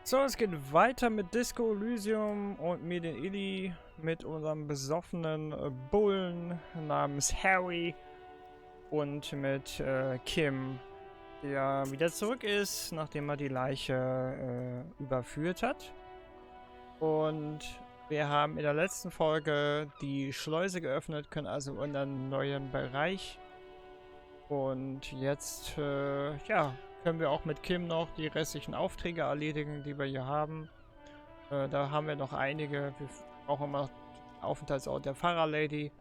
So, es geht weiter mit Disco Elysium und mir den Illy mit unserem besoffenen Bullen namens Harry und mit Kim, der wieder zurück ist, nachdem er die Leiche überführt hat. Und wir haben in der letzten Folge die Schleuse geöffnet, können also in einen neuen Bereich. Und jetzt, ja, können wir auch mit Kim noch die restlichen Aufträge erledigen, die wir hier haben. Da haben wir noch einige. Wir brauchen immer noch den Aufenthaltsort der Fahrerlady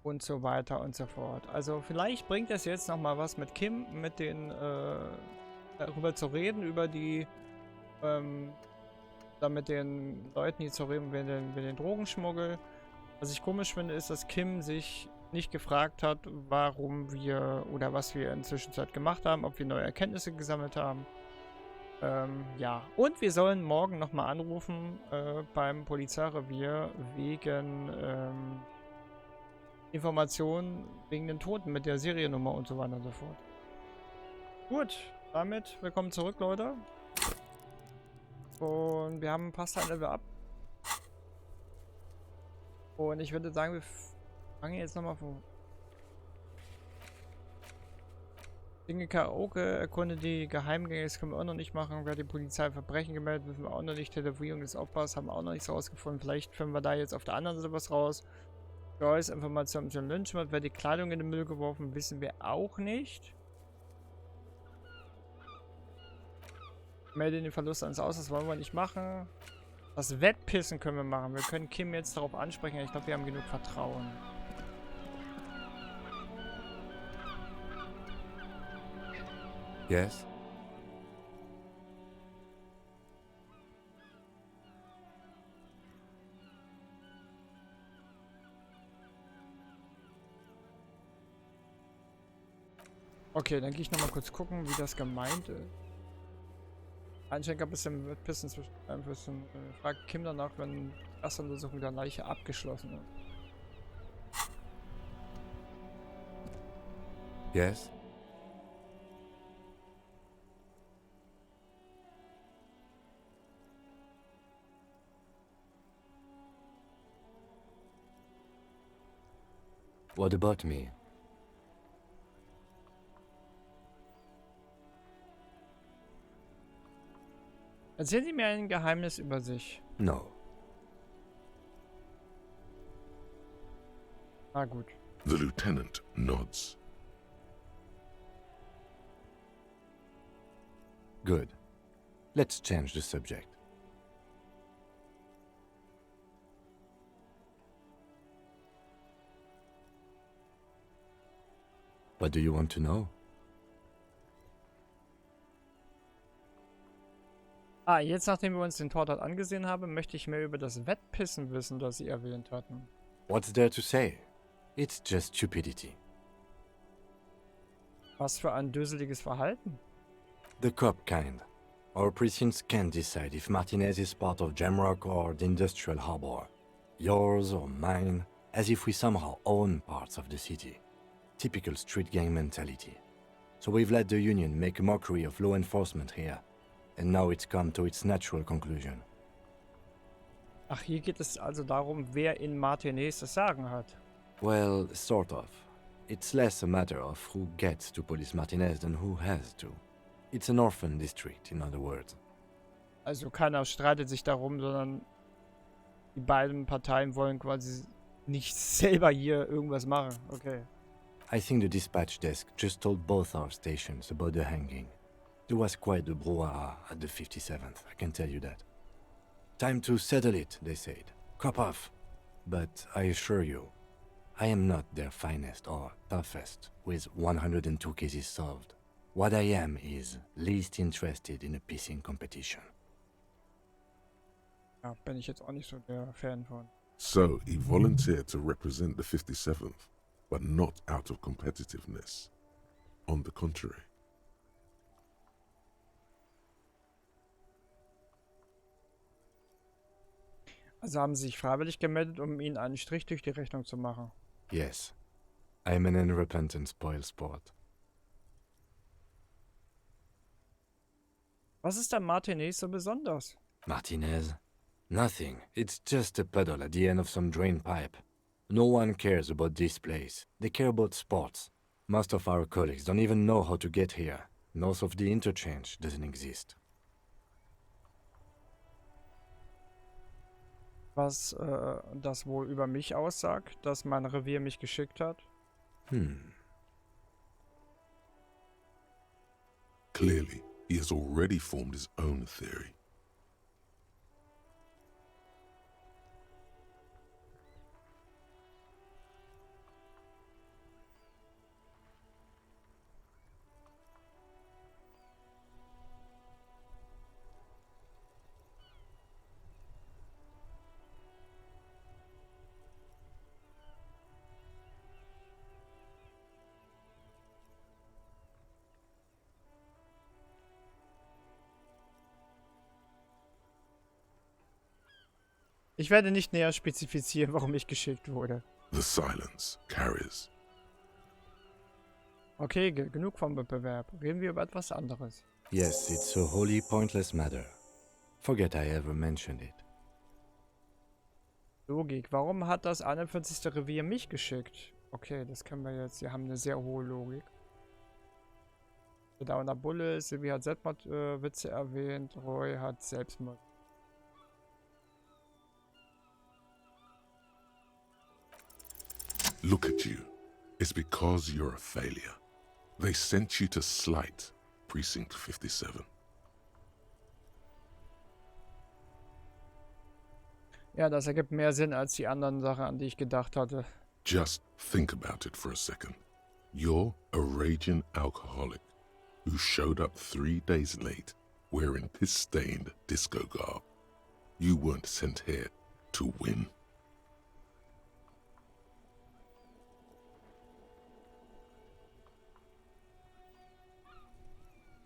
und so weiter und so fort. Also vielleicht bringt es jetzt nochmal was mit Kim, mit den, darüber zu reden, über die, da mit den Leuten, die zu reden, über den Drogenschmuggel. Was ich komisch finde, ist, dass Kim sich nicht gefragt hat, warum wir oder was wir in der Zwischenzeit gemacht haben, ob wir neue Erkenntnisse gesammelt haben. Ja. Und wir sollen morgen nochmal anrufen beim Polizeirevier wegen Informationen wegen den Toten mit der Seriennummer und so weiter und so fort. Gut, damit willkommen zurück, Leute. Und wir haben ein paar Level ab. Und ich würde sagen, wir fangen jetzt nochmal von Dinge Karaoke, erkunde die Geheimgänge, das können wir auch noch nicht machen. Wer die Polizei Verbrechen gemeldet, wissen wir auch noch nicht. Telefonierung des Opfers haben wir auch noch nichts rausgefunden. Vielleicht finden wir da jetzt auf der anderen Seite was raus. Joyce, Informationen zum Lynchmord, wer die Kleidung in den Müll geworfen, wissen wir auch nicht. Melde den Verlust ans Aus, das wollen wir nicht machen. Das Wettpissen können wir machen. Wir können Kim jetzt darauf ansprechen. Ich glaube, wir haben genug Vertrauen. Yes? Okay, dann gehe ich nochmal kurz gucken, wie das gemeint ist. Anscheinend gab es ein Wettpissen zwischen ein bisschen. Fragt Kim danach, wenn die erste Untersuchung der Leiche abgeschlossen ist. Yes? What about me? Erzählen Sie mir ein Geheimnis über sich. No. Na gut. The lieutenant nods. Good. Let's change the subject. What do you want to know? Jetzt nachdem wir uns den Tortat angesehen haben, möchte ich mehr über das Wettpissen wissen, das Sie erwähnt hatten. What's there to say? It's just stupidity. Was für ein döseliges Verhalten. The cop kind. Our precincts can't decide if Martinez is part of Jamrock or the Industrial Harbor. Yours or mine, as if we somehow own parts of the city. Typical street gang mentality. So we've let the Union make a mockery of law enforcement here. And now it's come to its natural conclusion. Ach, hier geht es also darum, wer in Martinez das Sagen hat. Well, sort of. It's less a matter of who gets to police Martinez than who has to. It's an orphan district, in other words. Also keiner streitet sich darum, sondern die beiden Parteien wollen quasi nicht selber hier irgendwas machen. Okay. I think the dispatch desk just told both our stations about the hanging. There was quite the brouhaha at the 57th, I can tell you that. Time to settle it, they said. Cop off. But I assure you, I am not their finest or toughest with 102 cases solved. What I am is least interested in a pissing competition. Ja, bin ich jetzt auch nicht so der Fan von. So he volunteered to represent the 57th, but not out of competitiveness. On the contrary. Also haben sie sich freiwillig gemeldet, um ihnen einen Strich durch die Rechnung zu machen. Yes, I'm an unrepentant spoilsport. Was ist an Martinez so besonders? Martinez? Nothing. It's just a puddle at the end of some drain pipe. No one cares about this place. They care about sports. Most of our colleagues don't even know how to get here. North of the interchange doesn't exist. Was das wohl über mich aussagt, dass mein Revier mich geschickt hat? Clearly, he has already formed his own theory. Ich werde nicht näher spezifizieren, warum ich geschickt wurde. The silence carries. Okay, genug vom Wettbewerb. Reden wir über etwas anderes. Yes, it's a wholly pointless matter. Forget I ever mentioned it. Logik. Warum hat das 41. Revier mich geschickt? Okay, das können wir jetzt. Wir haben eine sehr hohe Logik. Da unter Bulle, Silvi hat Selbstmordwitze erwähnt, Roy hat Selbstmord. Look at you. It's because you're a failure. They sent you to slight Precinct 57. Ja, das ergibt mehr Sinn als die anderen Sachen, an die ich gedacht hatte. Just think about it for a second. You're a raging alcoholic who showed up 3 days late wearing piss-stained disco garb. You weren't sent here to win.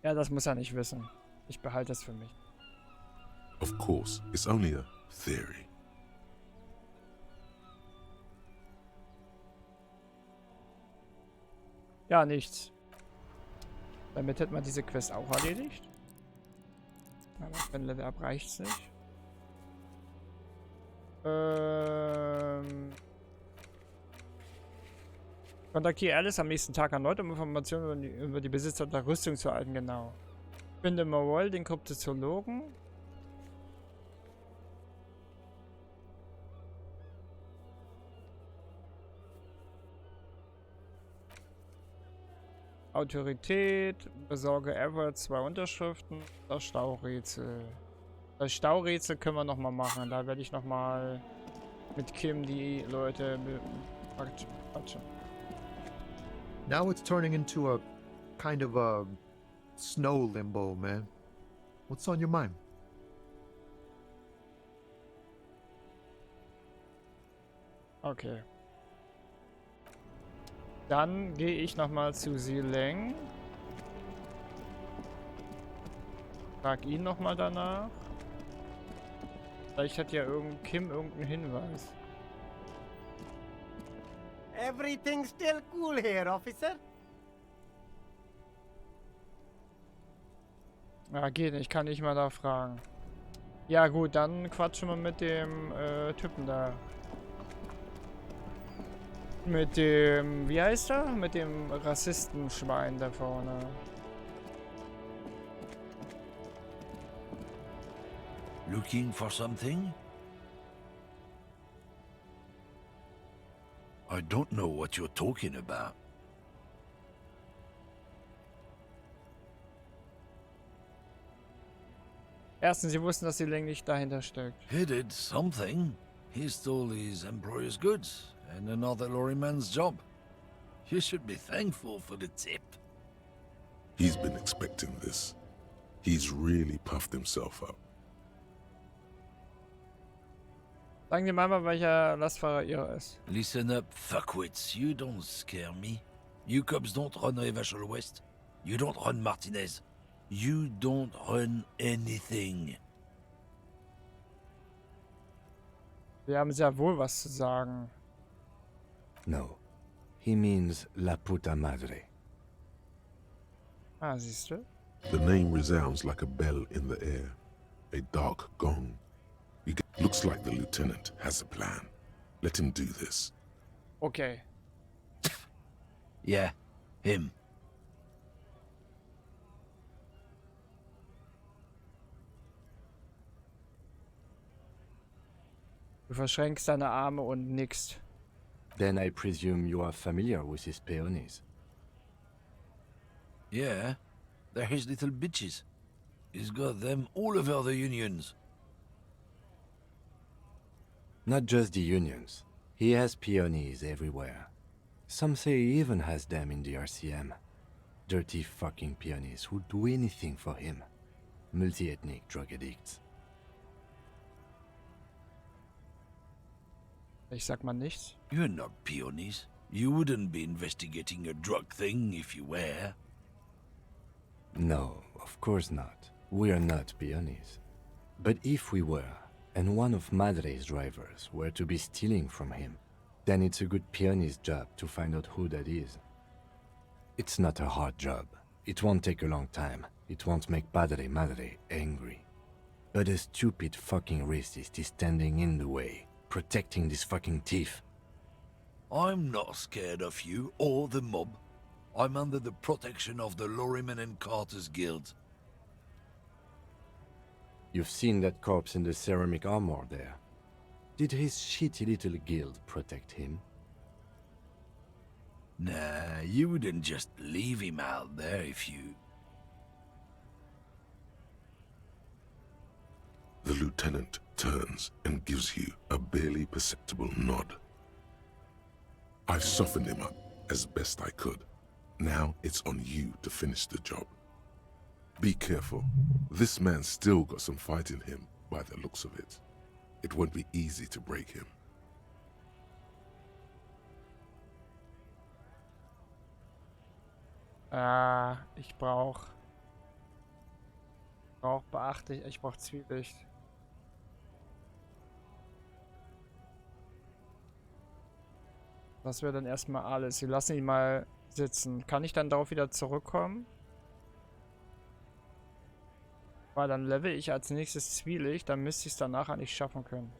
Ja, das muss er nicht wissen. Ich behalte es für mich. Of course, it's only a theory. Ja, nichts. Damit hätten wir diese Quest auch erledigt. Aber wenn Level Up reicht's nicht. Kontaktiere Alice am nächsten Tag erneut, um Informationen über die Besitzer der Rüstung zu erhalten, genau. Finde Morell, den Kryptozoologen. Autorität, besorge Everett 2 Unterschriften. Das Staurätsel. Das Staurätsel können wir nochmal machen. Da werde ich nochmal mit Kim die Leute quatschen. Now it's turning into a kind of a snow limbo, man. What's on your mind? Okay. Dann gehe ich nochmal zu Sileng. Frag ihn nochmal danach. Vielleicht hat ja Kim irgendeinen Hinweis. Everything's still cool here, officer. Ja, geht nicht. Ich kann nicht mal da fragen. Ja gut, dann quatschen wir mit dem Typen da. Mit dem, wie heißt er? Mit dem Rassistenschwein da vorne. Looking for something? I don't know what you're talking about. Erstens, sie wussten, dass die Länge nicht dahinter steckt. He did something. He stole his employer's goods and another lorryman's job. You should be thankful for the tip. He's been expecting this. He's really puffed himself up. Sagen Sie mal, welcher Lastfahrer Ihrer ist. Listen up, fuckwits. You don't scare me. You cops don't run Revachol West. You don't run Martinez. You don't run anything. Wir haben sehr wohl was zu sagen. No. He means la puta madre. Ah, siehst du? The name resounds like a bell in the air, a dark gong. Looks like the lieutenant has a plan. Let him do this. Okay. Yeah, him. Du verschränkst deine Arme und nickst. Then I presume you are familiar with his peonies. Yeah, they're his little bitches. He's got them all over the unions. Not just the unions. He has peonies everywhere. Some say he even has them in the RCM. Dirty fucking peonies who'd do anything for him. Multi-ethnic drug addicts. Ich sag mal nichts. You're not peonies. You wouldn't be investigating a drug thing if you were. No, of course not. We are not peonies. But if we were, and one of Madre's drivers were to be stealing from him, then it's a good peony's job to find out who that is. It's not a hard job. It won't take a long time. It won't make Padre Madre angry. But a stupid fucking racist is standing in the way, protecting this fucking thief. I'm not scared of you or the mob. I'm under the protection of the Lorrymen and Carters Guild. You've seen that corpse in the ceramic armor there. Did his shitty little guild protect him? Nah, you wouldn't just leave him out there if you... The lieutenant turns and gives you a barely perceptible nod. I've softened him up as best I could. Now it's on you to finish the job. Be careful. This man's still got some fight in him by the looks of it. It won't be easy to break him. Ich brauch beachte ich brauch Zwielicht. Das wäre dann erstmal alles. Wir lassen ihn mal sitzen. Kann ich dann darauf wieder zurückkommen? Weil dann level ich als nächstes Zwielicht, dann müsste ich es danach eigentlich schaffen können.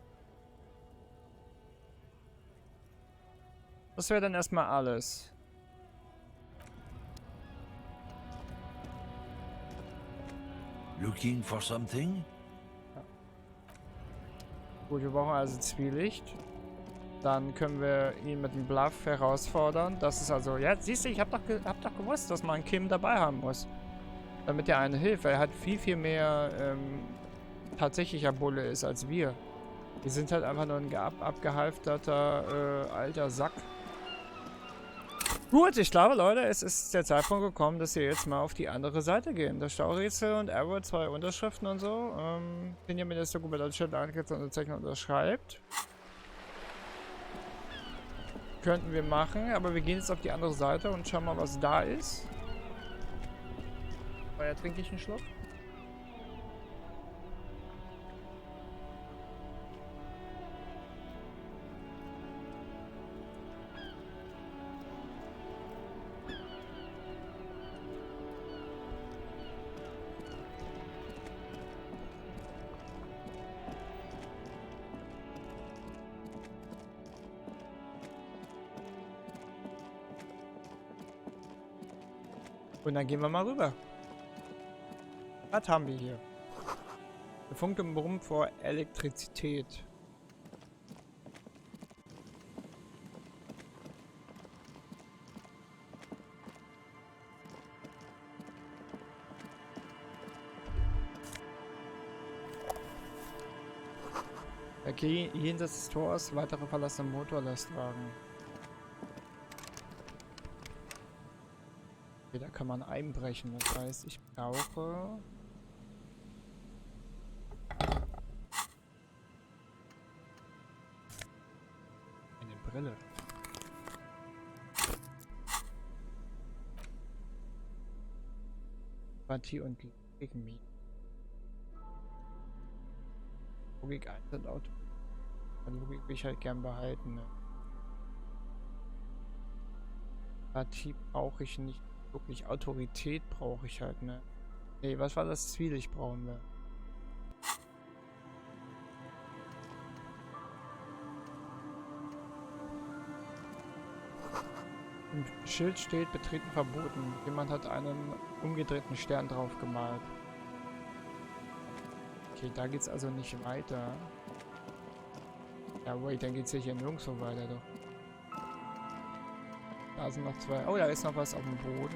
Das wäre dann erstmal alles. Looking for something? Gut, wir brauchen also Zwielicht. Dann können wir ihn mit dem Bluff herausfordern. Das ist also... Ja, siehst du, ich hab doch gewusst, dass man Kim dabei haben muss. Damit er eine Hilfe. Er hat viel mehr tatsächlicher Bulle ist als wir. Wir sind halt einfach nur ein abgehalfterter alter Sack. Gut, ich glaube, Leute, es ist der Zeitpunkt gekommen, dass wir jetzt mal auf die andere Seite gehen. Das Staurätsel und Error, 2 Unterschriften und so. Benjamin ist so gut, dass er das Unterzeichner unterschreibt. Könnten wir machen, aber wir gehen jetzt auf die andere Seite und schauen mal, was da ist. Vorher trinke ich einen Schluck. Und dann gehen wir mal rüber. Was haben wir hier? Der Funke brummt vor Elektrizität. Okay, jenseits des Tors weitere verlassene Motorlastwagen. Okay, da kann man einbrechen. Das heißt, ich brauche... eine Brille. Partie und Logik. Logik 1 und Auto. Logik will ich halt gern behalten. Ne? Partie brauche ich nicht. Wirklich Autorität brauche ich halt, ne? Nee, was war das? Zwielichtbraune. Im Schild steht Betreten verboten. Jemand hat einen umgedrehten Stern drauf gemalt. Okay, da geht's also nicht weiter. Ja, wait, dann geht's hier nirgendwo weiter doch. Da sind noch zwei. Oh, da ist noch was auf dem Boden.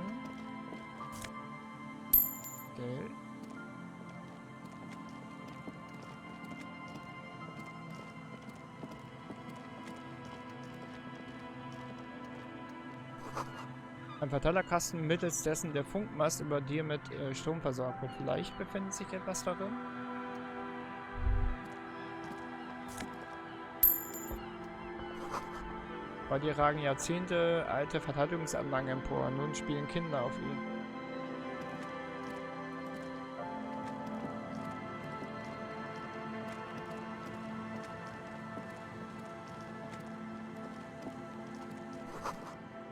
Geld. Ein Verteilerkasten, mittels dessen der Funkmast über dir mit Strom versorgt wird. Vielleicht befindet sich etwas darin. Bei dir ragen Jahrzehnte alte Verteidigungsanlagen empor. Nun spielen Kinder auf ihn.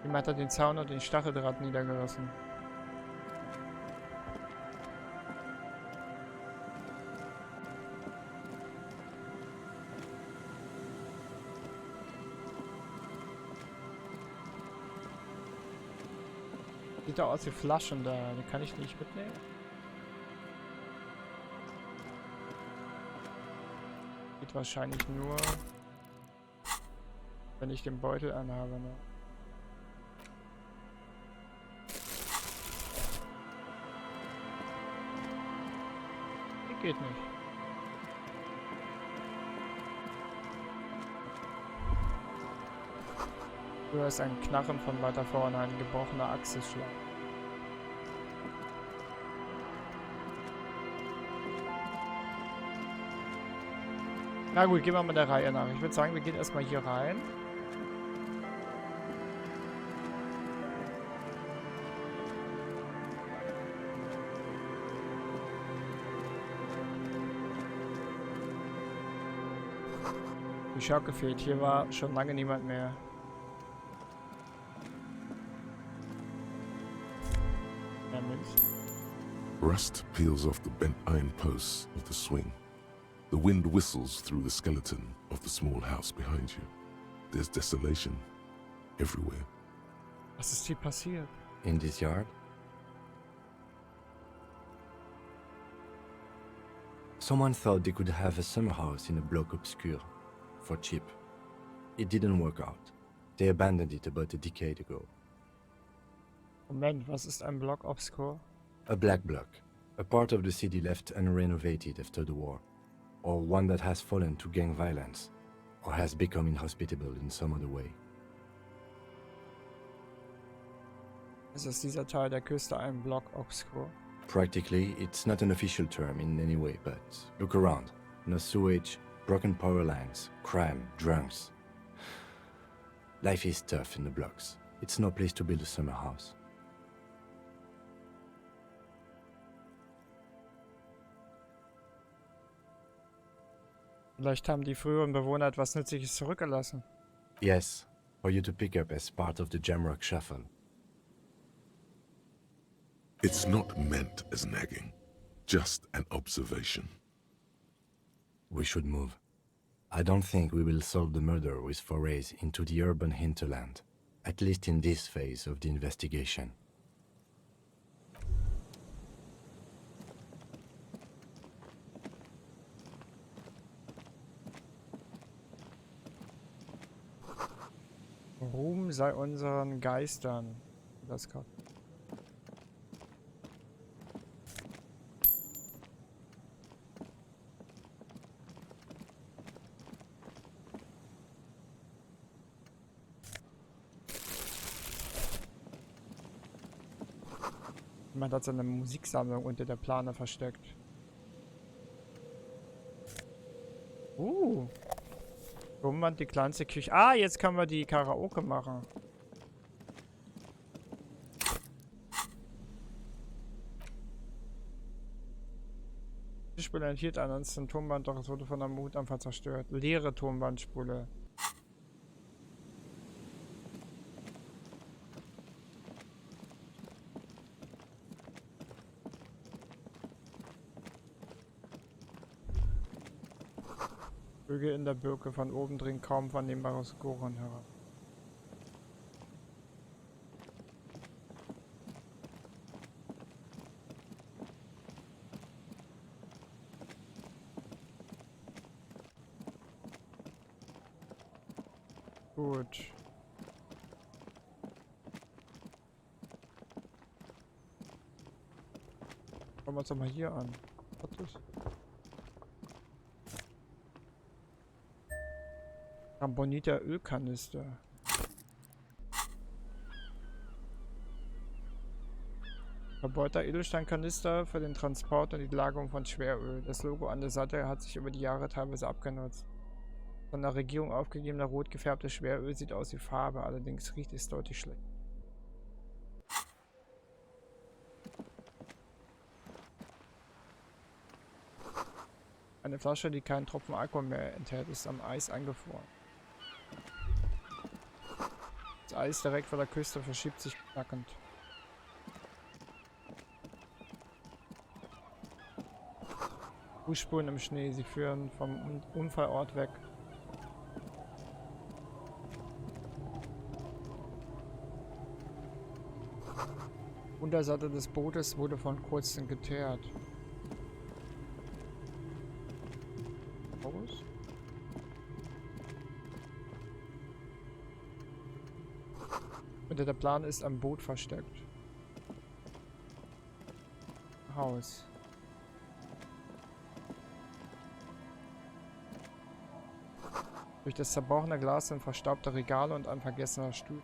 Jemand hat den Zaun und den Stacheldraht niedergerissen. Sieht doch aus wie Flaschen da. Die kann ich nicht mitnehmen. Geht wahrscheinlich nur, wenn ich den Beutel anhabe, ne? Geht nicht. Du hörst ein Knarren von weiter vorne, ein gebrochener Achselschlag. Na gut, gehen wir mal der Reihe nach. Ich würde sagen, wir gehen erstmal hier rein. Die Schaukel fehlt. Hier war schon lange niemand mehr. Ja, Münzen. Rust peels off the bent iron posts of the swing. The wind whistles through the skeleton of the small house behind you. There's desolation everywhere. Was ist hier passiert? In this yard? Someone thought they could have a summer house in a bloc obscure. For cheap. It didn't work out. They abandoned it about a decade ago. Moment, was ist ein Block Obscure? A black block. A part of the city left unrenovated after the war. Or one that has fallen to gang violence. Or has become inhospitable in some other way. Ist dieser Teil der Küste ein Block Obscure? Practically, it's not an official term in any way, but look around. No sewage, broken power lines, crime, drunks. Life is tough in the blocks. It's no place to build a summer house. Vielleicht haben die früheren Bewohner etwas Nützliches zurückgelassen. Yes, for you to pick up as part of the Jamrock Shuffle. It's not meant as nagging, just an observation. We should move. I don't think we will solve the murder with forays into the urban hinterland, at least in this phase of the investigation. Ruhm sei unseren Geistern. Das kann. Jemand hat seine Musiksammlung unter der Plane versteckt. Gummand, die kleinste Küche. Ah, jetzt können wir die Karaoke machen. Die Spule enthielt ansonsten Tonband, doch es wurde von einem Wutanfall zerstört. Leere Tonbandspule. Vögel in der Birke, von oben dringt kaum vernehmbares Gurren herab. Gut. Schauen wir uns doch mal hier an. Was ist? Carboniter Ölkanister. Verbeuter Edelsteinkanister für den Transport und die Lagerung von Schweröl. Das Logo an der Seite hat sich über die Jahre teilweise abgenutzt. Von der Regierung aufgegebener rot gefärbtes Schweröl sieht aus wie Farbe, allerdings riecht es deutlich schlecht. Eine Flasche, die keinen Tropfen Alkohol mehr enthält, ist am Eis eingefroren. Das Eis direkt vor der Küste verschiebt sich knackend. Fußspuren im Schnee, sie führen vom Unfallort weg. Unterseite des Bootes wurde von kurzem geteert. Aus. Und der Plan ist am Boot versteckt. Haus. Durch das zerbrochene Glas sind verstaubte Regale und ein vergessener Stuhl.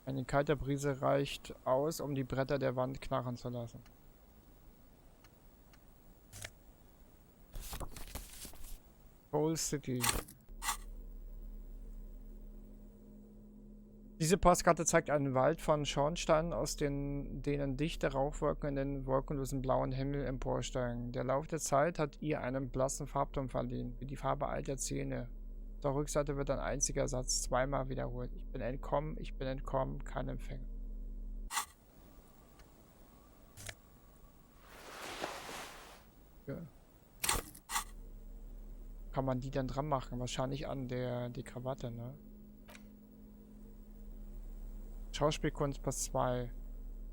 Eine kalte Brise reicht aus, um die Bretter der Wand knarren zu lassen. Coal City. Diese Postkarte zeigt einen Wald von Schornsteinen, aus denen dichte Rauchwolken in den wolkenlosen blauen Himmel emporsteigen. Der Lauf der Zeit hat ihr einen blassen Farbton verliehen, wie die Farbe alter Zähne. Auf der Rückseite wird ein einziger Satz zweimal wiederholt. Ich bin entkommen, kein Empfänger. Ja. Kann man die dann dran machen? Wahrscheinlich an die Krawatte, ne? Schauspielkunst plus 2.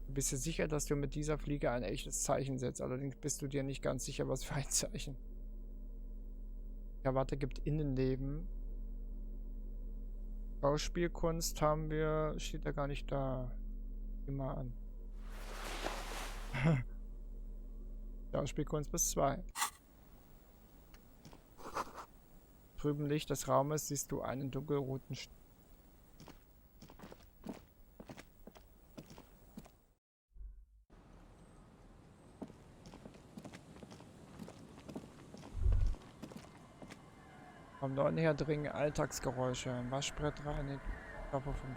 Du bist dir sicher, dass du mit dieser Fliege ein echtes Zeichen setzt? Allerdings bist du dir nicht ganz sicher, was für ein Zeichen. Krawatte gibt Innenleben. Schauspielkunst haben wir, steht da gar nicht da. Geh mal an. Schauspielkunst plus 2. Trüben Licht des Raumes siehst du einen dunkelroten Vom Norden her dringen Alltagsgeräusche. Ein Waschbrett reinigt Körper vom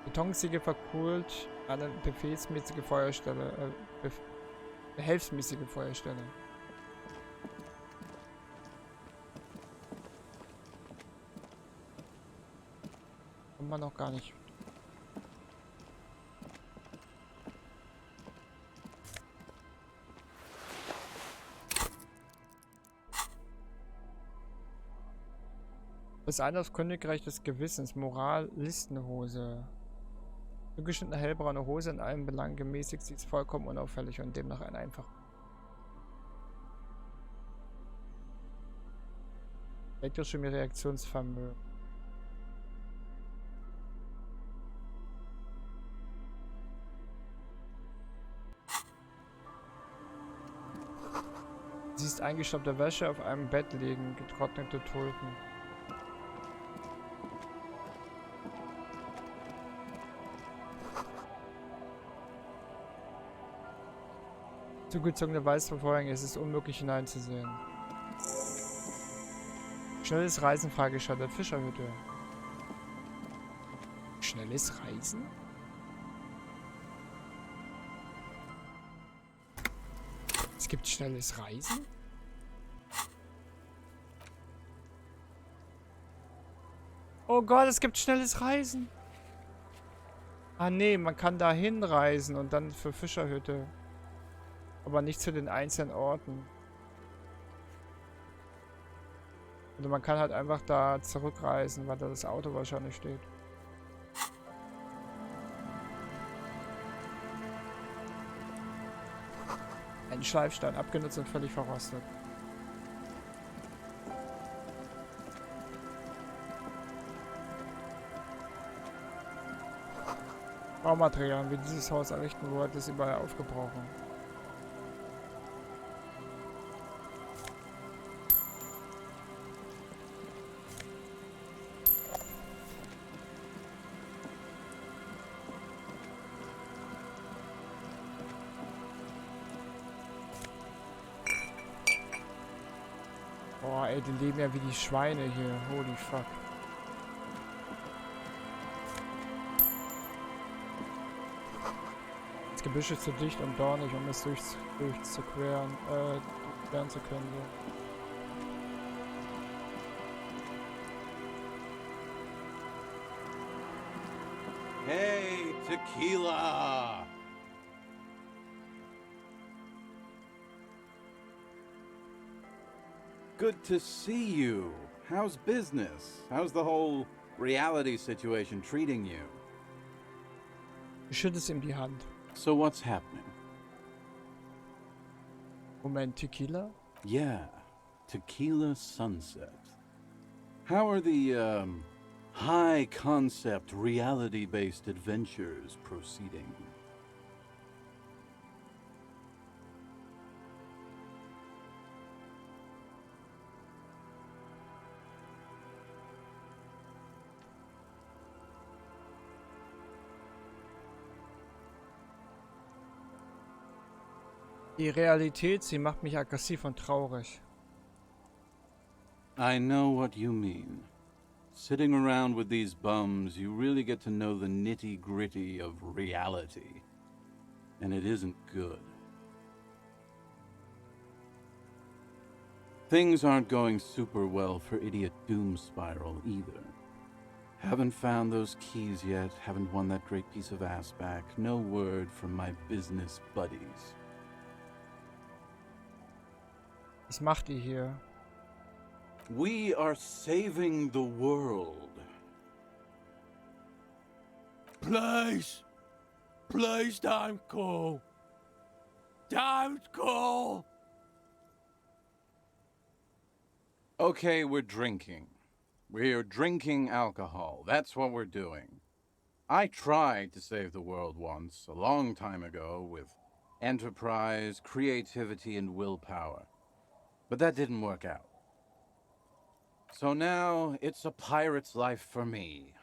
Betonziegel verkohlt eine befehlsmäßige Feuerstelle. Behelfsmäßige Feuerstelle. Kommt man noch gar nicht. Das eine das Königreich des Gewissens, Moral, Listenhose. Zugeschnittene hellbraune Hose in allen Belangen gemäßigt, sie ist vollkommen unauffällig und demnach ein einfach. Elektrische Reaktionsvermögen. Sie ist eingestaubte Wäsche auf einem Bett liegen, getrocknete Tulpen. Zugezogene weiße Vorhänge, es ist unmöglich hineinzusehen. Schnelles Reisen freigeschaltet, Fischerhütte. Schnelles Reisen? Es gibt schnelles Reisen? Oh Gott, es gibt schnelles Reisen. Ah nee, man kann da hinreisen und dann für Fischerhütte. Aber nicht zu den einzelnen Orten. Also man kann halt einfach da zurückreisen, weil da das Auto wahrscheinlich steht. Ein Schleifstein, abgenutzt und völlig verrostet. Baumaterialien, wie dieses Haus errichten wurde, ist überall aufgebrochen. Boah, ey, die leben ja wie die Schweine hier. Holy fuck. Das Gebüsch ist zu dicht und dornig, um es durchqueren zu können. So. Hey, tequila! Good to see you. How's business? How's the whole reality situation treating you? Du schüttest ihm die Hand. So what's happening? Moment, Tequila? Yeah, tequila sunset. How are the, high-concept, reality-based adventures proceeding? Die Realität, sie macht mich aggressiv und traurig. I know what you mean. Sitting around with these bums, you really get to know the nitty-gritty of reality. And it isn't good. Things aren't going super well for Idiot Doom Spiral either. Haven't found those keys yet, haven't won that great piece of ass back. No word from my business buddies. Was macht ihr hier? We are saving the world. Please! Please don't call! Don't call! Okay, we're drinking. We're drinking alcohol. That's what we're doing. I tried to save the world once, a long time ago, with enterprise, creativity, and willpower. But that didn't work out. So now, it's a pirate's life for me.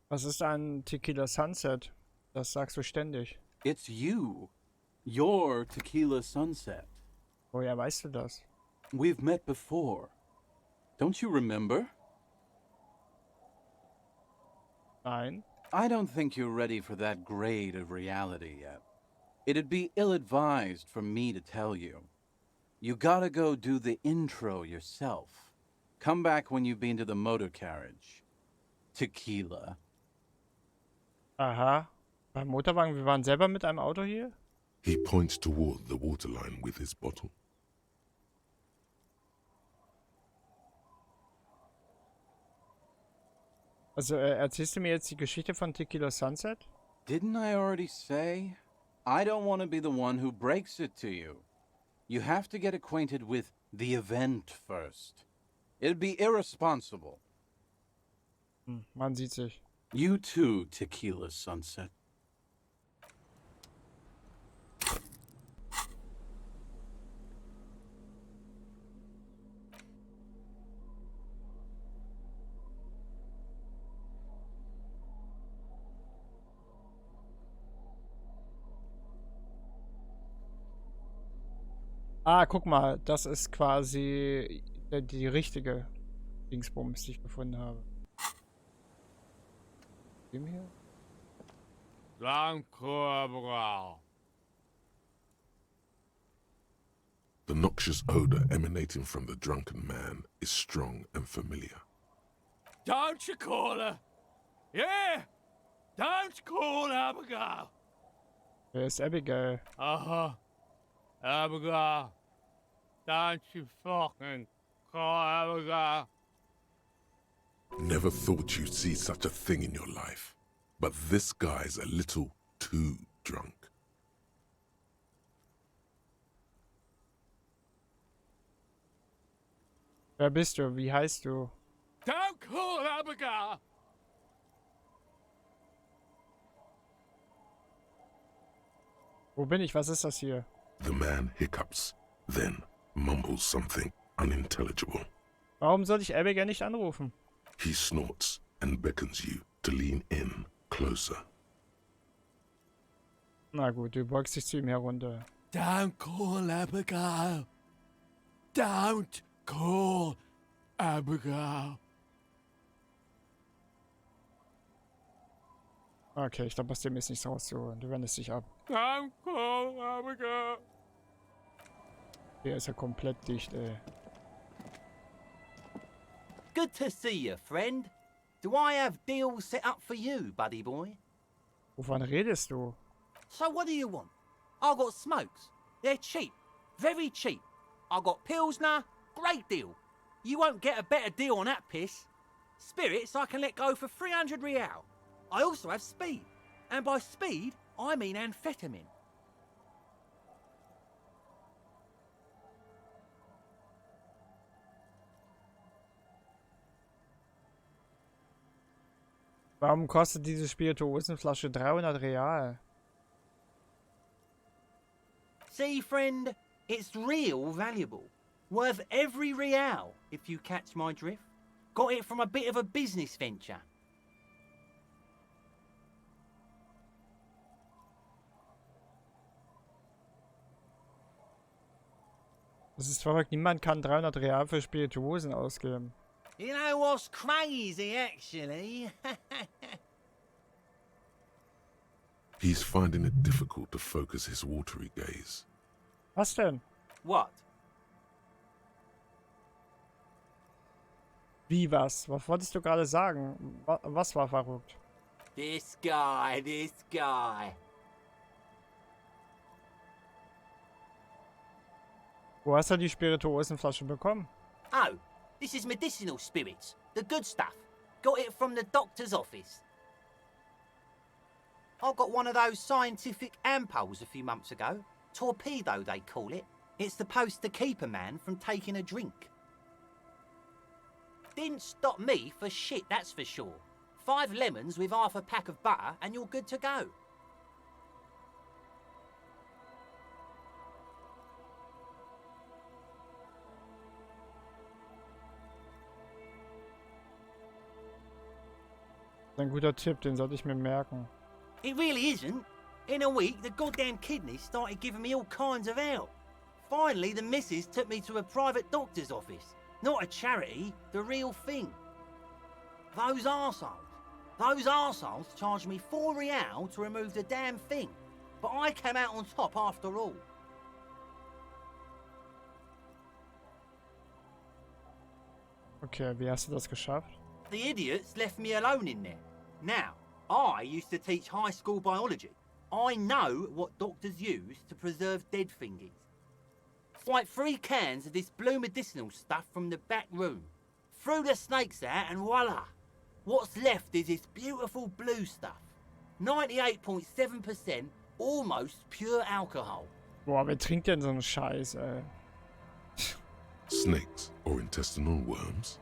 Was ist ein Tequila Sunset? Das sagst du ständig. It's you. Your tequila sunset. Woher weißt du das? We've met before. Don't you remember? Nein. I don't think you're ready for that grade of reality yet. It'd be ill-advised for me to tell you. You gotta go do the intro yourself. Come back when you've been to the motor carriage. Tequila. Aha. Beim Motorwagen, wir waren selber mit einem Auto hier? He points toward the waterline with his bottle. Also, erzählst du mir jetzt die Geschichte von Tequila Sunset? Didn't I already say? I don't want to be the one who breaks it to you. You have to get acquainted with the event first. It'd be irresponsible. Man sieht sich. You too, Tequila Sunset. Ah, guck mal, das ist quasi die richtige Dingsbums, die ich gefunden habe. Dem hier? Danke. The noxious odor emanating from the drunken man is strong and familiar. Don't you call her? Yeah! Don't call Abigail! Wer ist Abigail? Abigail. Don't you fucking call Abigail. Never thought you'd see such a thing in your life. But this guy's a little too drunk. Wer bist du? Wie heißt du? Don't call Abigail! Wo bin ich? Was ist das hier? The man hiccups, then mumbles something unintelligible. Warum soll ich Abigail nicht anrufen? He snorts and beckons you to lean in closer. Na gut, du beugst dich zu ihm herunter. Don't call Abigail. Don't call Abigail. Okay, ich glaube, aus dem ist nichts rauszuholen. Du wendest dich ab. Don't call Abigail. Der ist ja komplett dicht, ey. Good to see you, friend. Do I have deals set up for you, buddy boy? Wovon redest du? So what do you want? I got smokes. They're cheap. Very cheap. I got Pilsner. Great deal. You won't get a better deal on that piss. Spirits I can let go for 300 real. I also have speed. And by speed, I mean amphetamine. Warum kostet diese Spirituosenflasche 300 Real? See, friend, it's real valuable. Worth every real, if you catch my drift. Got it from a bit of a business venture. Das ist verrückt. Niemand kann 300 Real für Spirituosen ausgeben. You know what's crazy, actually? He's finding it difficult to focus his watery gaze. Was denn? What? Wie was? Was wolltest du gerade sagen? Was war verrückt? This guy. Wo hast du die Spirituosenflasche bekommen? Oh, this is medicinal spirits. The good stuff. Got it from the doctor's office. I got one of those scientific ampoules a few months ago. Torpedo, they call it. It's supposed to keep a man from taking a drink. Didn't stop me for shit, that's for sure. 5 lemons with half a pack of butter and you're good to go. Ein guter Tipp, den sollte ich mir merken. It really isn't. In a week, the goddamn kidneys started giving me all kinds of help. Finally, the missus took me to a private doctor's office. Not a charity, the real thing. Those arseholes charged me 4 real to remove the damn thing. But I came out on top after all. Okay, wie hast du das geschafft? The idiots left me alone in there. Now, I used to teach high school biology. I know what doctors use to preserve dead thingies. Like 3 cans of this blue medicinal stuff from the back room. Threw the snakes out and voila! What's left is this beautiful blue stuff. 98.7% almost pure alcohol. Boah, wer trinkt denn so einen Scheiß, ey? Snakes or intestinal worms?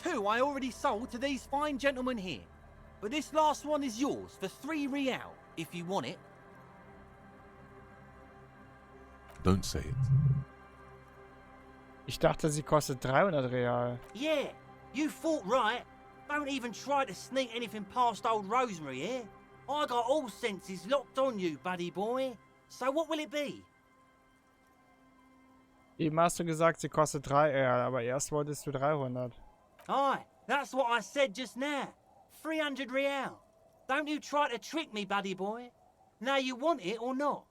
2 I already sold to these fine gentlemen here. But this last one is yours for 3 real, if you want it. Don't say it. Ich dachte, sie kostet 300 Real. Yeah, you thought right. Don't even try to sneak anything past old Rosemary here. I got all senses locked on you, buddy boy. So what will it be? Eben hast du gesagt, sie kostet 3 Real, aber erst wolltest du 300. Aye, that's what I said just now. 300 real. Don't you try to trick me, buddy boy. Now you want it or not.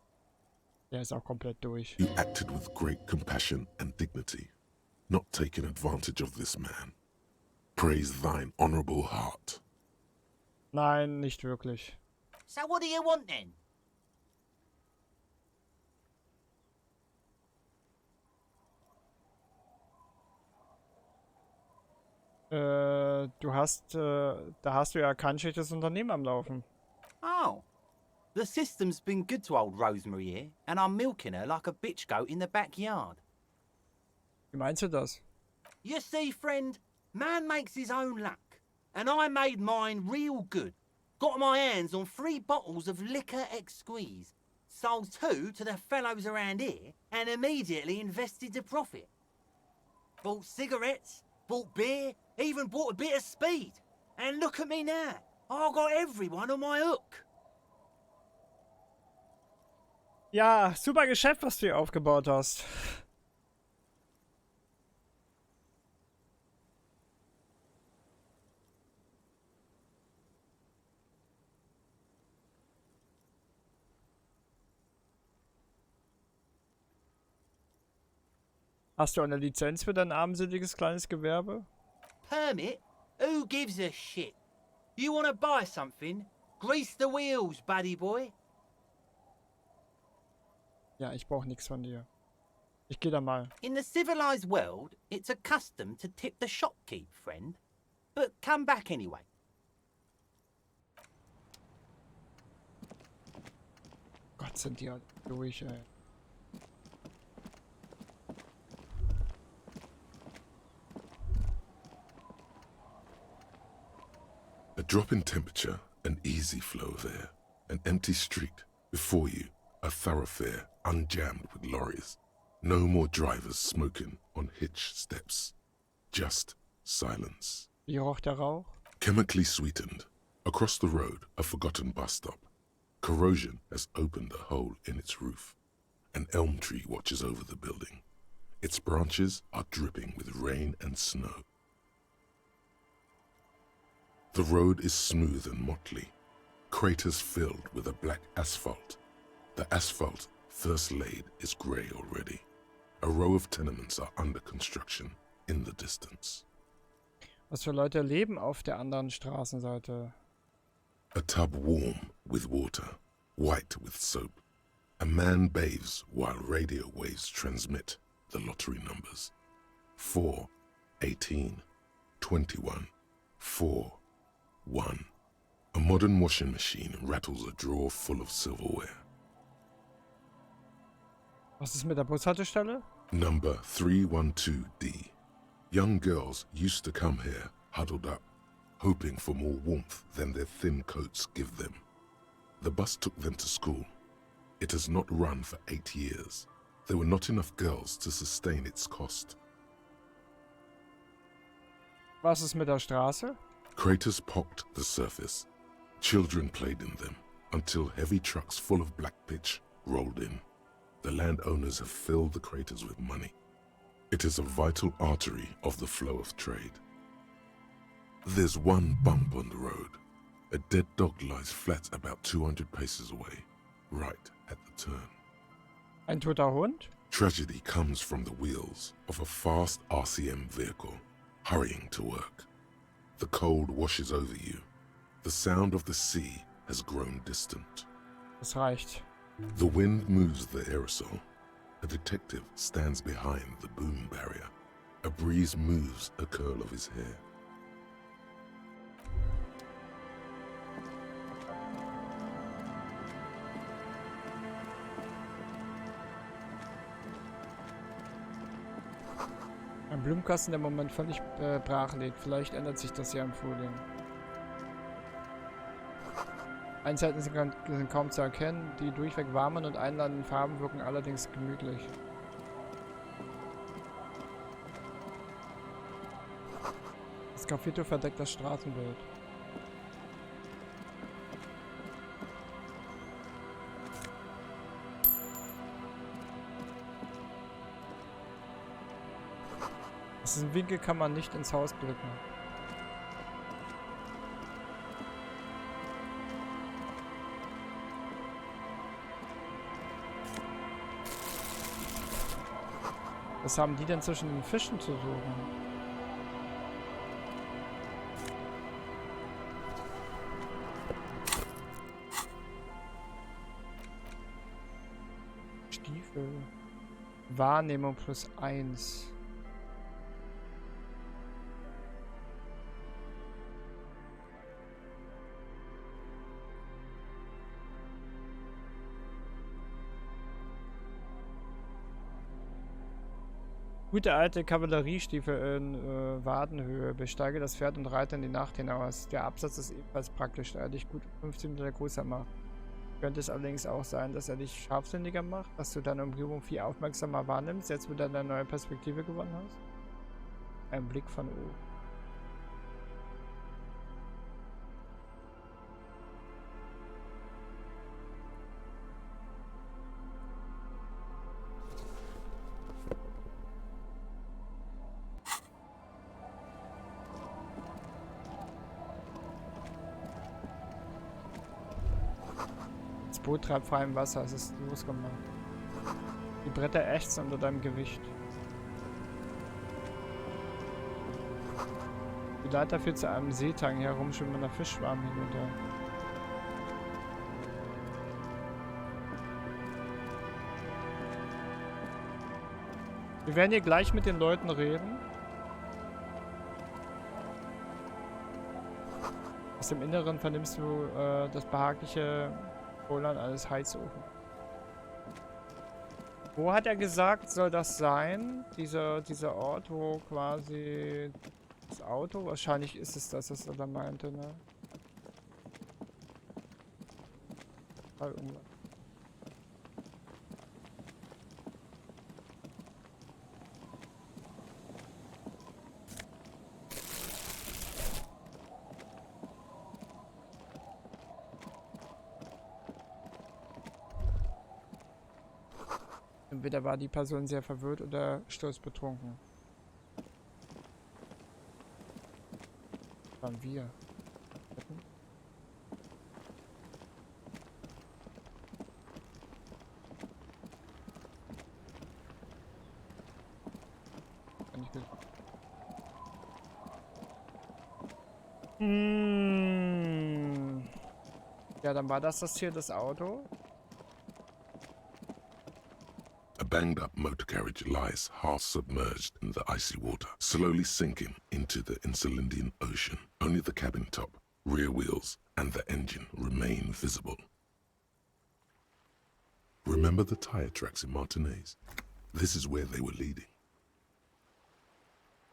Der ist auch komplett durch. You acted with great compassion and dignity, not taking advantage of this man. Praise thine honorable heart. Nein, nicht wirklich. So what do you want then? Da hast du ja kein schlechtes Unternehmen am Laufen. Oh. The system's been good to old Rosemary here, and I'm milking her like a bitch goat in the backyard. Wie meinst du das? You see, friend, man makes his own luck, and I made mine real good. Got my hands on 3 bottles of liquor exquise, sold 2 to the fellows around here, and immediately invested the profit. Bought cigarettes, bought beer, even bought a bit of speed. And look at me now. I got everyone on my hook. Ja, super Geschäft, was du hier aufgebaut hast. Hast du eine Lizenz für dein armseliges kleines Gewerbe? Permit? Who gives a shit? You want to buy something? Grease the wheels, buddy boy. Ja, ich brauche nichts von dir. Ich gehe da mal. In the civilized world, it's a custom to tip the shopkeep, friend. But come back anyway. Gott, sind die halt durch, ey. A drop in temperature, an easy flow of air, an empty street. Before you, a thoroughfare unjammed with lorries. No more drivers smoking on hitch steps. Just silence. Wie roch der Rauch? Chemically sweetened. Across the road, a forgotten bus stop. Corrosion has opened a hole in its roof. An elm tree watches over the building. Its branches are dripping with rain and snow. The road is smooth and motley, craters filled with a black asphalt. The asphalt, first laid, is grey already. A row of tenements are under construction in the distance. Was für Leute leben auf der anderen Straßenseite? A tub warm with water, white with soap. A man bathes while radio waves transmit the lottery numbers. 4, 18, 21, 4, 1. A modern washing machine rattles a drawer full of silverware. Was ist mit der Bushaltestelle? Number 312D. Young girls used to come here, huddled up, hoping for more warmth than their thin coats give them. The bus took them to school. It has not run for 8 years. There were not enough girls to sustain its cost. Was ist mit der Straße? Craters pocked the surface. Children played in them until heavy trucks full of black pitch rolled in. The landowners have filled the craters with money. It is a vital artery of the flow of trade. There's one bump on the road. A dead dog lies flat about 200 paces away, right at the turn. Ein toter Hund? Tragedy comes from the wheels of a fast RCM vehicle, hurrying to work. The cold washes over you. The sound of the sea has grown distant. Das reicht. The wind moves the aerosol. A detective stands behind the boom barrier. A breeze moves a curl of his hair. Ein Blumenkasten, der im Moment völlig brach liegt. Vielleicht ändert sich das ja im Frühling. Einzelheiten sind kaum zu erkennen. Die durchweg warmen und einladenden Farben wirken allerdings gemütlich. Das Graffito verdeckt das Straßenbild. Aus diesem Winkel kann man nicht ins Haus blicken. Was haben die denn zwischen den Fischen zu suchen? Stiefel. Wahrnehmung +1. Gute alte Kavalleriestiefel in Wadenhöhe. Besteige das Pferd und reite in die Nacht hinaus. Der Absatz ist ebenfalls praktisch, da er dich gut 15 Meter größer macht. Könnte es allerdings auch sein, dass er dich scharfsinniger macht, dass du deine Umgebung viel aufmerksamer wahrnimmst, jetzt wo du eine neue Perspektive gewonnen hast. Ein Blick von oben. Das Boot treibt frei im Wasser, es ist losgemacht. Die Bretter ächzen unter deinem Gewicht. Die Leiter führt zu einem Seetang, herumschwimmender Fischschwarm hinunter. Wir werden hier gleich mit den Leuten reden. Aus dem Inneren vernimmst du das behagliche Rollern eines Heizofens. Wo hat er gesagt, soll das sein? Dieser Ort, wo quasi das Auto? Wahrscheinlich ist es das, was er da meinte, ne? Irgendwas. Entweder war die Person sehr verwirrt oder sturzbetrunken. Das waren wir. Kann ich Ja, dann war das hier, das Auto. A banged-up motor carriage lies half submerged in the icy water, slowly sinking into the Insulindian Ocean. Only the cabin top, rear wheels, and the engine remain visible. Remember the tire tracks in Martinez? This is where they were leading.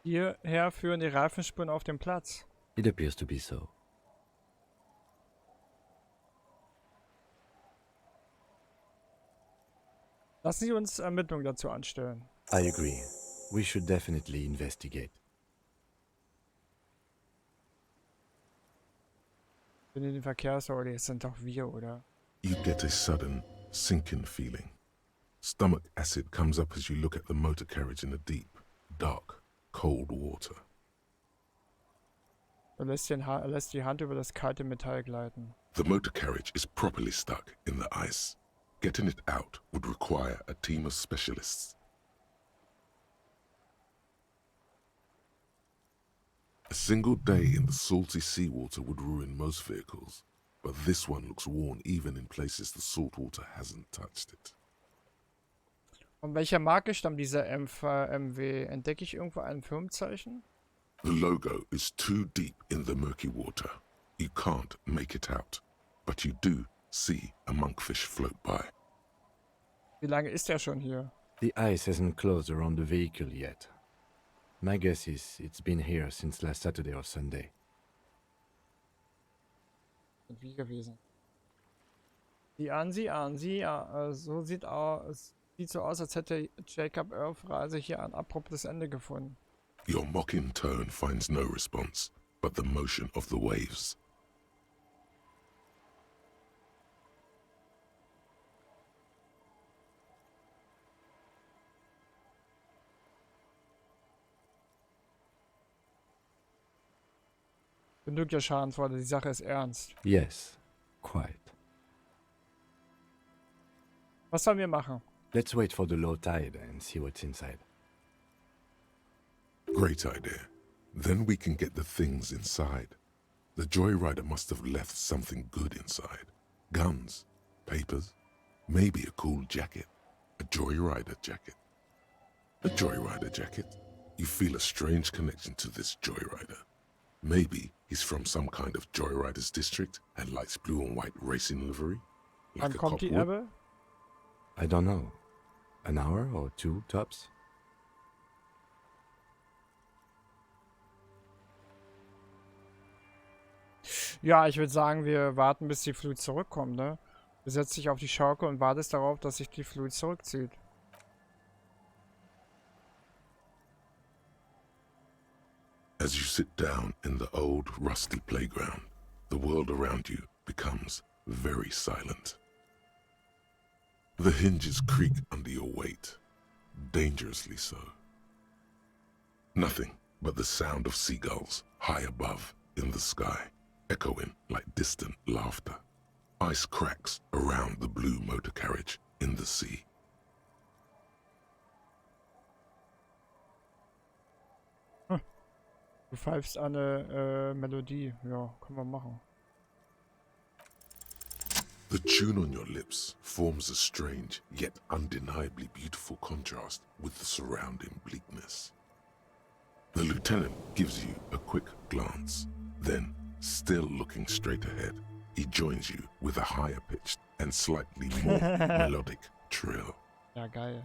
Hierher führen die Reifenspuren auf den Platz. It appears to be so. Lassen Sie uns Ermittlungen dazu anstellen. I agree. We should definitely investigate. Bin in den Verkehrsorde, es sind doch wir, oder? You get a sudden, sinking feeling. Stomach acid comes up as you look at the motor carriage in the deep, dark, cold water. Er lässt die Hand über das kalte Metall gleiten. The motor carriage is properly stuck in the ice. Getting it out would require a team of specialists. A single day in the salty seawater would ruin most vehicles, but this one looks worn even in places the salt water hasn't touched it. Von welcher Marke stammt dieser MW? Entdecke ich irgendwo ein Firmenzeichen? The logo is too deep in the murky water. You can't make it out, but you do see a monkfish float by. Wie lange ist er schon hier? The ice hasn't closed around the vehicle yet. My guess is it's been here since last Saturday or Sunday. Sind wie gewesen. Sieh an. So sieht so aus, als hätte Jacob Earth Reise hier ein abruptes Ende gefunden. Your mocking tone finds no response, but the motion of the waves. Genug der Schadensworte, die Sache ist ernst. Yes, quite. Was sollen wir machen? Let's wait for the low tide and see what's inside. Great idea. Then we can get the things inside. The joyrider must have left something good inside. Guns, papers, maybe a cool jacket. A joyrider jacket. A joyrider jacket? You feel a strange connection to this joyrider. Maybe he's from some kind of joyriders district and likes blue and white racing livery. Like Wann a kommt cop die would. Ebbe? I don't know. An hour or two, tops? Ja, ich würde sagen, wir warten, bis die Flut zurückkommt, ne? Du setzt dich auf die Schaukel und wartest darauf, dass sich die Flut zurückzieht. As you sit down in the old, rusty playground, the world around you becomes very silent. The hinges creak under your weight, dangerously so. Nothing but the sound of seagulls high above in the sky, echoing like distant laughter. Ice cracks around the blue motor carriage in the sea. Du pfeifst eine Melodie. Ja, können wir machen. The tune on your lips forms a strange yet undeniably beautiful contrast with the surrounding bleakness. The lieutenant gives you a quick glance, then, still looking straight ahead, he joins you with a higher pitched and slightly more melodic trill. Ja, geil.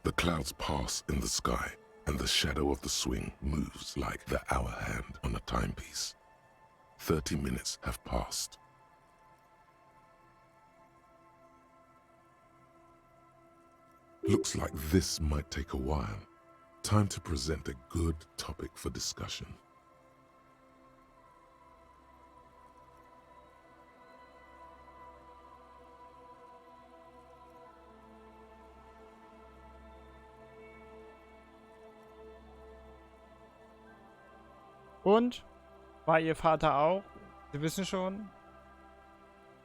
The clouds pass in the sky, and the shadow of the swing moves like the hour hand on a timepiece. 30 minutes have passed. Looks like this might take a while. Time to present a good topic for discussion. Und? War Ihr Vater auch? Sie wissen schon?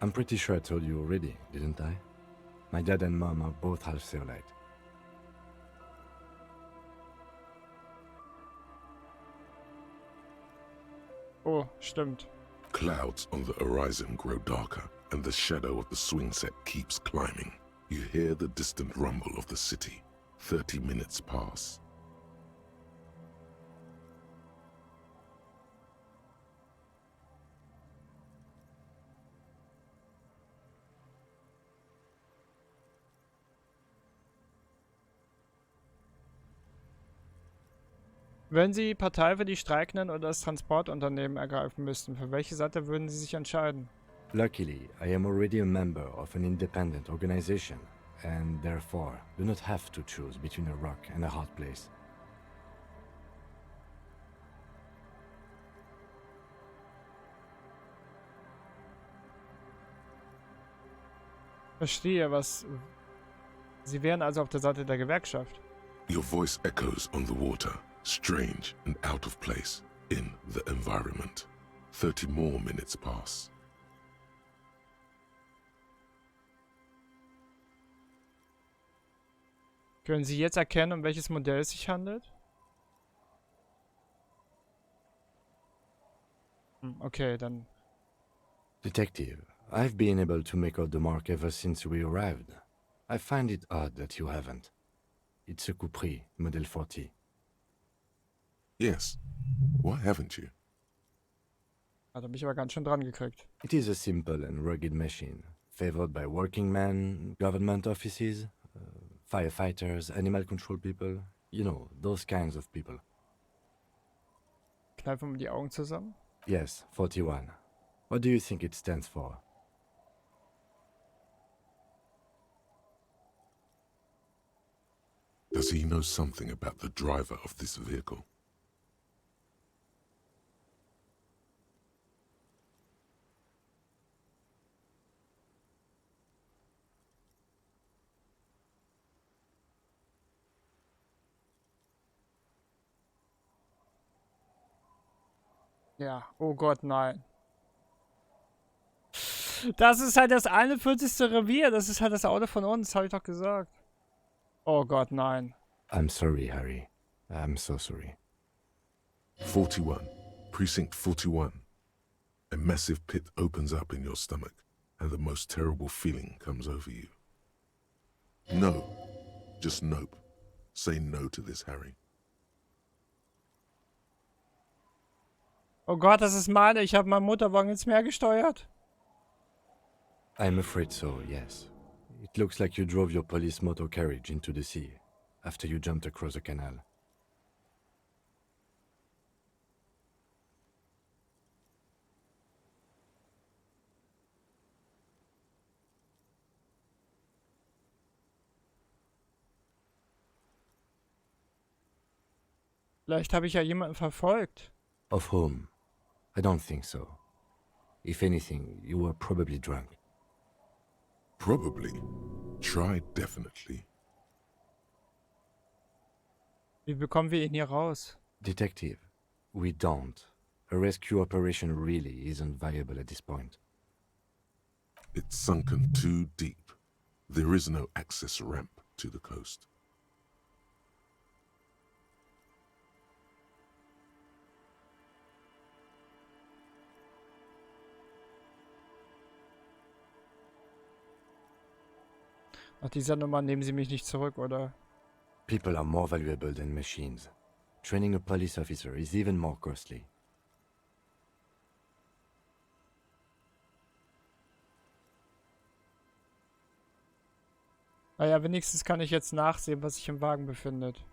I'm pretty sure I told you already, didn't I? My dad and mom are both half Zeolite. Oh, stimmt. Clouds on the horizon grow darker, and the shadow of the swing set keeps climbing. You hear the distant rumble of the city. 30 minutes pass. Wenn Sie Partei für die Streikenden oder das Transportunternehmen ergreifen müssten, für welche Seite würden Sie sich entscheiden? Luckily, I am already a member of an independent organization, and therefore do not have to choose between a rock and a hard place. Verstehe, was... Sie wären also auf der Seite der Gewerkschaft. Your voice echoes on the water, strange and out of place in the environment. 30 more minutes pass. Können Sie jetzt erkennen, um welches Modell es sich handelt? Okay, dann... Detective, I've been able to make out the mark ever since we arrived. I find it odd that you haven't. It's a Coupris, Model 40. Yes. Why haven't you? Hat er mich aber ganz schön dran gekriegt. It is a simple and rugged machine, favored by working men, government offices, firefighters, animal control people, you know, those kinds of people. Kneifen wir die Augen zusammen. Yes, 41. What do you think it stands for? Does he know something about the driver of this vehicle? Ja, oh Gott, nein. Das ist halt das 41. Revier. Das ist halt das Auto von uns, habe ich doch gesagt. Oh Gott, nein. I'm sorry, Harry. I'm so sorry. 41. Precinct 41. A massive pit opens up in your stomach, and the most terrible feeling comes over you. No. Just nope. Say no to this, Harry. Oh Gott, das ist meine. Ich habe meinen Motorwagen ins Meer gesteuert. I'm afraid so, yes. It looks like you drove your police motor carriage into the sea after you jumped across the canal. Vielleicht habe ich ja jemanden verfolgt. Of whom? I don't think so. If anything, you were probably drunk. Probably. Try definitely. Wie bekommen wir ihn hier raus? Detective, we don't. A rescue operation really isn't viable at this point. It's sunken too deep. There is no access ramp to the coast. Nach dieser Nummer nehmen Sie mich nicht zurück, oder? People are more valuable than machines. Training a police officer is even more costly. Naja, wenigstens kann ich jetzt nachsehen, was sich im Wagen befindet.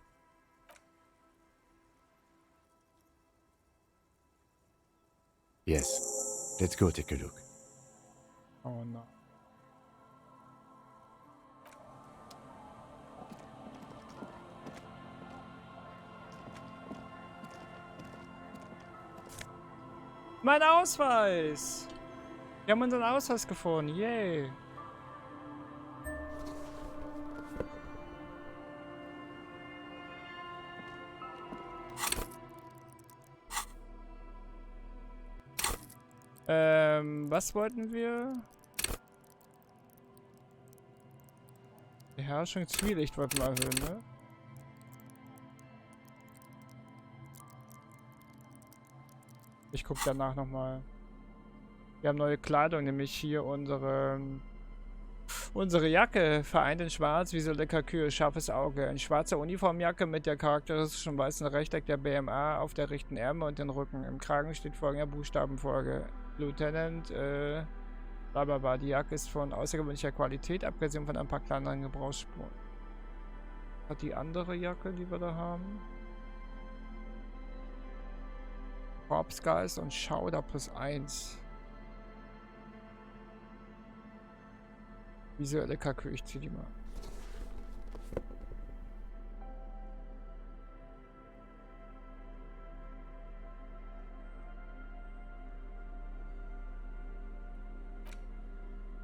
Yes. Let's go take a look. Oh no. Mein Ausweis! Wir haben unseren Ausweis gefunden. Yay! Was wollten wir? Beherrschung, Zwielicht wollten wir erhöhen, ne? Ich gucke danach nochmal. Wir haben neue Kleidung, nämlich hier unsere Jacke, vereint in schwarz, visuelle Kalkül, scharfes Auge. Eine schwarze Uniformjacke mit der charakteristischen weißen Rechteck der BMA auf der rechten Ärmel und den Rücken. Im Kragen steht folgender Buchstabenfolge. Lieutenant, blablabla. Die Jacke ist von außergewöhnlicher Qualität, abgesehen von ein paar kleineren Gebrauchsspuren. Hat die andere Jacke, die wir da haben? Korpsgeist und Schauder +1. Visuelle Kalkül, ich zieh die mal.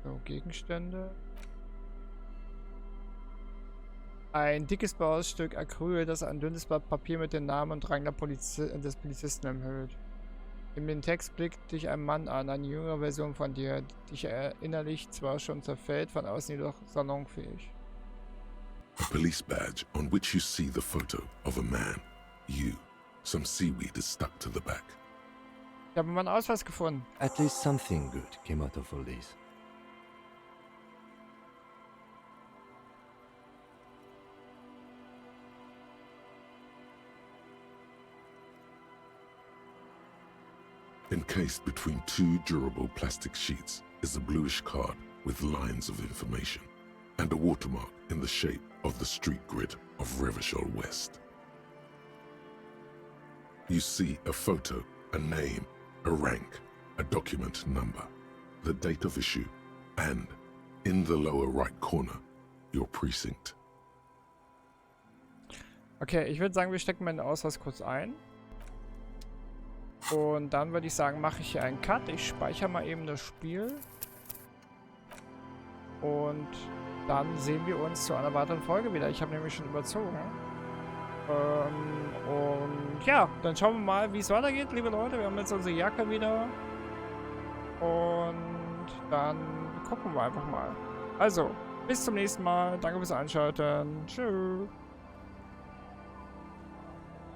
So, Gegenstände. Ein dickes blaues Stück Acryl, das ein dünnes Blatt Papier mit dem Namen und Rang des Polizisten enthüllt. In den Text blickt dich ein Mann an, eine jüngere Version von dir, dich innerlich zwar schon zerfällt, von außen jedoch salonfähig. A police badge on which you see the photo of a man. You. Some seaweed is stuck to the back. Ich habe meinen Ausweis gefunden. At least something good came out of all this. Encased between two durable plastic sheets is a bluish card with lines of information and a watermark in the shape of the street grid of Revachol West. You see a photo, a name, a rank, a document number, the date of issue, and, in the lower right corner, your precinct. Okay, ich würde sagen, wir stecken meinen Ausweis kurz ein. Und dann würde ich sagen, mache ich hier einen Cut. Ich speichere mal eben das Spiel. Und dann sehen wir uns zu einer weiteren Folge wieder. Ich habe nämlich schon überzogen. Und ja, dann schauen wir mal, wie es weitergeht, liebe Leute. Wir haben jetzt unsere Jacke wieder. Und dann gucken wir einfach mal. Also, bis zum nächsten Mal. Danke fürs Einschalten. Tschüss.